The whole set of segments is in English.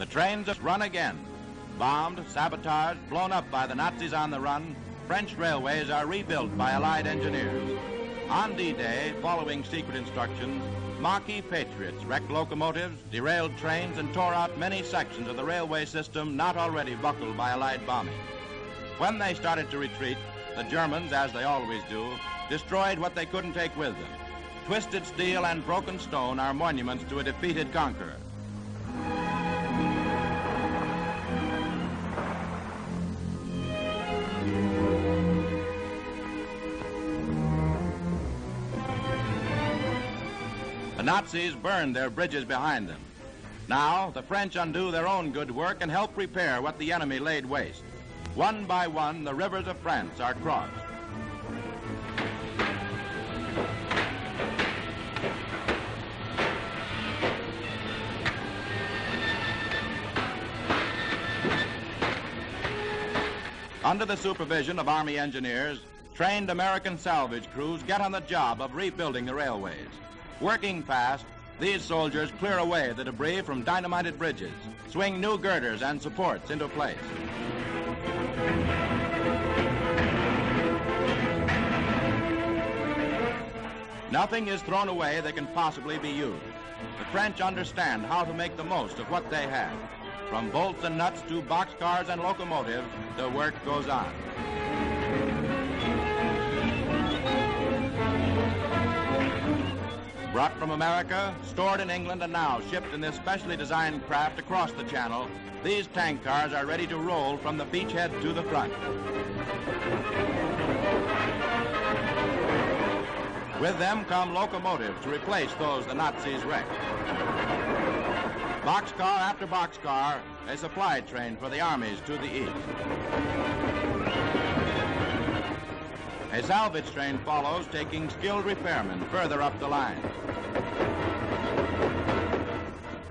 The trains run again. Bombed, sabotaged, blown up by the Nazis on the run, French railways are rebuilt by Allied engineers. On D-Day, following secret instructions, Maquis patriots wrecked locomotives, derailed trains, and tore out many sections of the railway system not already buckled by Allied bombing. When they started to retreat, the Germans, as they always do, destroyed what they couldn't take with them. Twisted steel and broken stone are monuments to a defeated conqueror. The Nazis burned their bridges behind them. Now, the French undo their own good work and help repair what the enemy laid waste. One by one, the rivers of France are crossed. Under the supervision of Army engineers, trained American salvage crews get on the job of rebuilding the railways. Working fast, these soldiers clear away the debris from dynamited bridges, swing new girders and supports into place. Nothing is thrown away that can possibly be used. The French understand how to make the most of what they have. From bolts and nuts to boxcars and locomotives, the work goes on. Brought from America, stored in England, and now shipped in this specially designed craft across the channel, these tank cars are ready to roll from the beachhead to the front. With them come locomotives to replace those the Nazis wrecked. Boxcar after boxcar, a supply train for the armies to the east. A salvage train follows, taking skilled repairmen further up the line.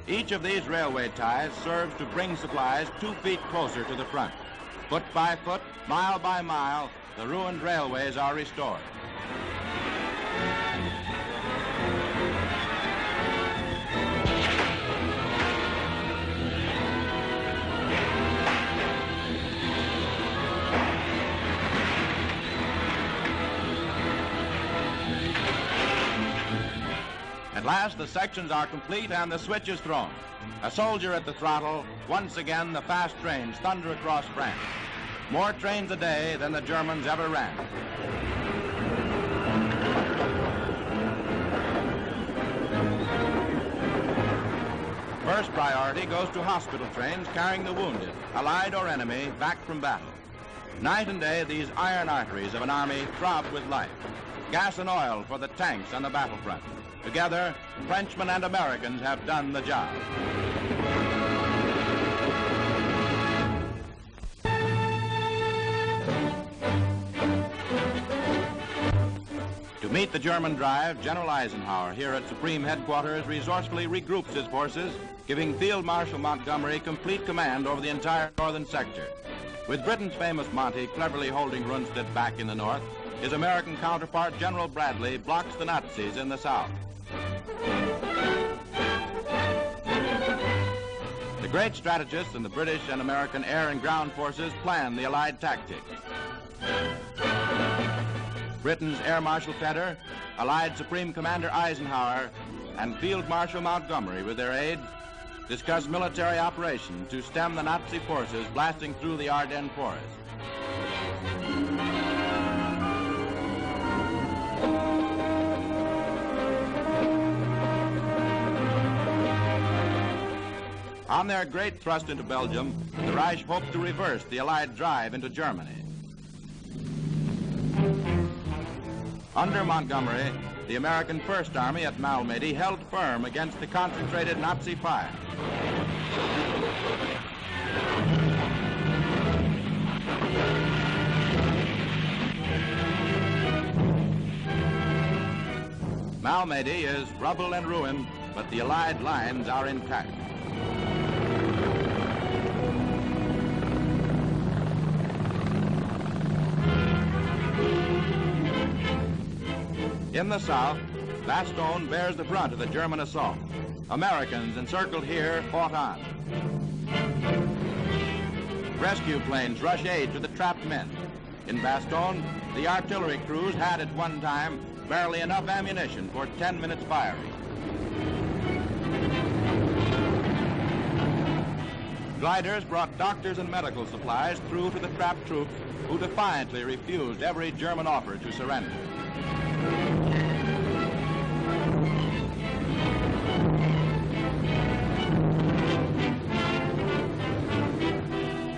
Each of these railway ties serves to bring supplies 2 feet closer to the front. Foot by foot, mile by mile, the ruined railways are restored. At last, the sections are complete and the switch is thrown. A soldier at the throttle, once again the fast trains thunder across France. More trains a day than the Germans ever ran. First priority goes to hospital trains carrying the wounded, allied or enemy, back from battle. Night and day, these iron arteries of an army throb with life. Gas and oil for the tanks on the battlefront. Together, Frenchmen and Americans have done the job. To meet the German drive, General Eisenhower here at Supreme Headquarters resourcefully regroups his forces, giving Field Marshal Montgomery complete command over the entire northern sector. With Britain's famous Monty cleverly holding Rundstedt back in the north, his American counterpart, General Bradley, blocks the Nazis in the south. The great strategists in the British and American air and ground forces plan the Allied tactics. Britain's Air Marshal Tedder, Allied Supreme Commander Eisenhower, and Field Marshal Montgomery with their aides discuss military operations to stem the Nazi forces blasting through the Ardennes forest. On their great thrust into Belgium, the Reich hoped to reverse the Allied drive into Germany. Under Montgomery, the American First Army at Malmedy held firm against the concentrated Nazi fire. Malmedy is rubble and ruin, but the Allied lines are intact. In the south, Bastogne bears the brunt of the German assault. Americans encircled here fought on. Rescue planes rush aid to the trapped men. In Bastogne, the artillery crews had at one time barely enough ammunition for 10 minutes firing. Gliders brought doctors and medical supplies through to the trapped troops, who defiantly refused every German offer to surrender.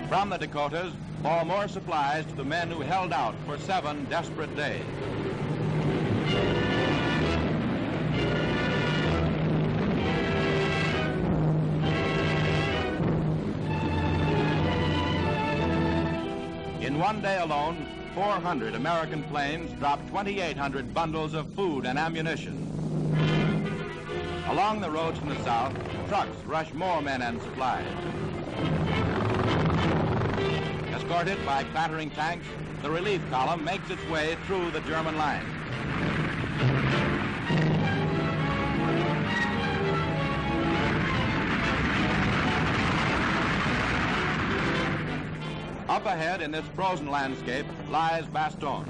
From the Dakotas fall more supplies to the men who held out for 7 desperate days. In one day alone, 400 American planes dropped 2,800 bundles of food and ammunition. Along the roads from the south, trucks rush more men and supplies. Escorted by clattering tanks, the relief column makes its way through the German line. Up ahead in this frozen landscape lies Bastogne,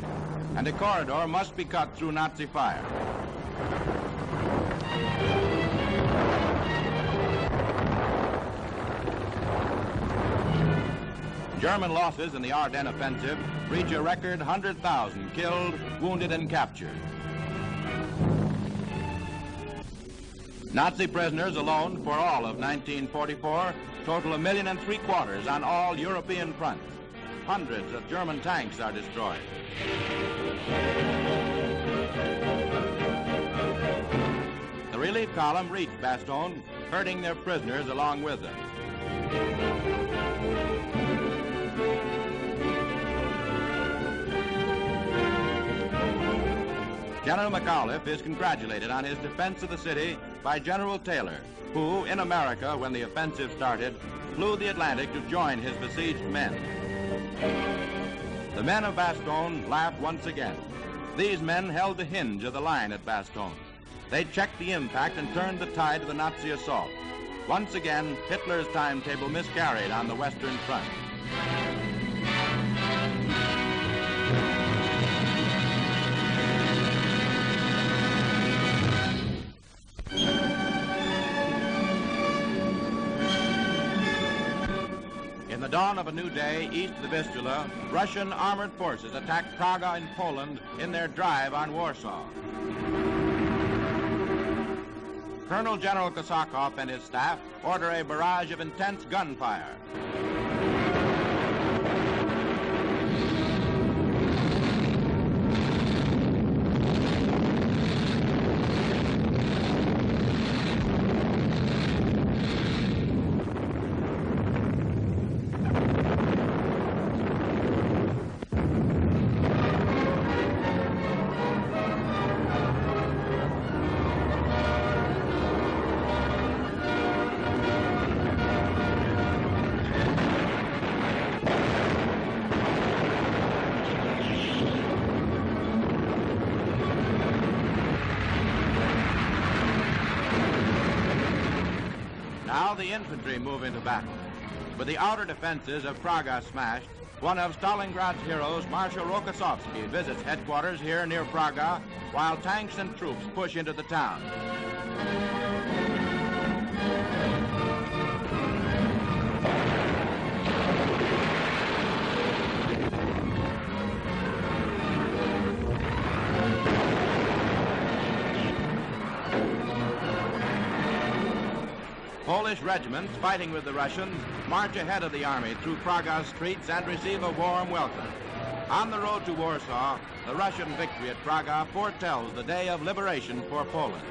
and a corridor must be cut through Nazi fire. German losses in the Ardennes offensive reach a record 100,000 killed, wounded, and captured. Nazi prisoners alone for all of 1944 total 1.75 million on all European fronts. Hundreds of German tanks are destroyed. The relief column reached Bastogne, herding their prisoners along with them. General McAuliffe is congratulated on his defense of the city by General Taylor, who, in America, when the offensive started, flew the Atlantic to join his besieged men. The men of Bastogne laughed once again. These men held the hinge of the line at Bastogne. They checked the impact and turned the tide of the Nazi assault. Once again, Hitler's timetable miscarried on the Western Front. In the dawn of a new day east of the Vistula, Russian armored forces attacked Praga in Poland in their drive on Warsaw. Colonel General Kosakov and his staff order a barrage of intense gunfire. Now the infantry move into battle. With the outer defenses of Praga smashed, one of Stalingrad's heroes, Marshal Rokossovsky, visits headquarters here near Praga, while tanks and troops push into the town. Polish regiments fighting with the Russians march ahead of the army through Praga's streets and receive a warm welcome. On the road to Warsaw, the Russian victory at Praga foretells the day of liberation for Poland.